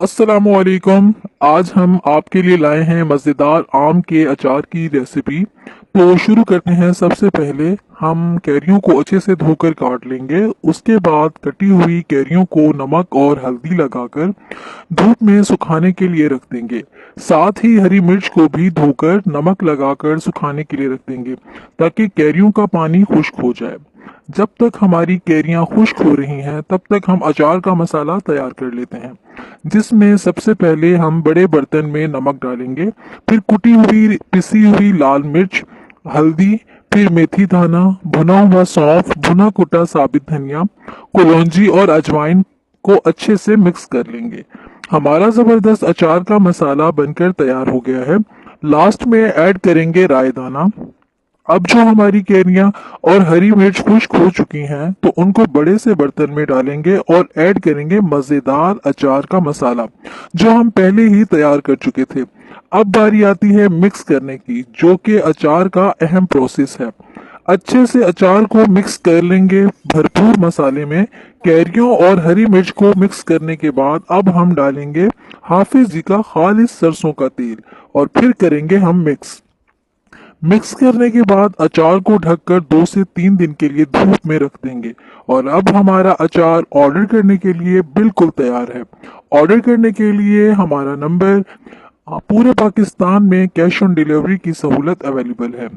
अस्सलामुअलैकुम। आज हम आपके लिए लाए हैं मज़ेदार आम के अचार की रेसिपी। तो शुरू करते हैं। सबसे पहले हम कैरियों को अच्छे से धोकर काट लेंगे। उसके बाद कटी हुई कैरियों को नमक और हल्दी लगाकर धूप में सुखाने के लिए रख देंगे। साथ ही हरी मिर्च को भी धोकर नमक लगाकर सुखाने के लिए रख देंगे ताकि कैरियों का पानी खुश्क हो जाए। जब तक हमारी कैरियां खुश्क हो रही हैं तब तक हम अचार का मसाला तैयार कर लेते हैं, जिसमें सबसे पहले हम बड़े बर्तन में नमक डालेंगे, फिर कुटी हुई पिसी हुई लाल मिर्च, हल्दी, फिर मेथी दाना, भुना हुआ सौंफ, भुना कुटा साबित धनिया, कुलौंजी और अजवाइन को अच्छे से मिक्स कर लेंगे। हमारा जबरदस्त अचार का मसाला बनकर तैयार हो गया है। लास्ट में ऐड करेंगे राय दाना। अब जो हमारी कैरियां और हरी मिर्च खुश्क हो चुकी हैं तो उनको बड़े से बर्तन में डालेंगे और ऐड करेंगे मजेदार अचार का मसाला जो हम पहले ही तैयार कर चुके थे। अब बारी आती है मिक्स करने की, जो कि अचार का अहम प्रोसेस है। अच्छे से अचार को मिक्स कर लेंगे भरपूर मसाले में। कैरियों और हरी मिर्च को मिक्स करने के बाद अब हम डालेंगे हाफिज जी का खालिस सरसों का तेल और फिर करेंगे हम मिक्स। मिक्स करने के बाद अचार को ढककर 2 से 3 दिन के लिए धूप में रख देंगे। और अब हमारा अचार ऑर्डर करने के लिए बिल्कुल तैयार है। ऑर्डर करने के लिए हमारा नंबर, पूरे पाकिस्तान में कैश ऑन डिलीवरी की सहूलत अवेलेबल है।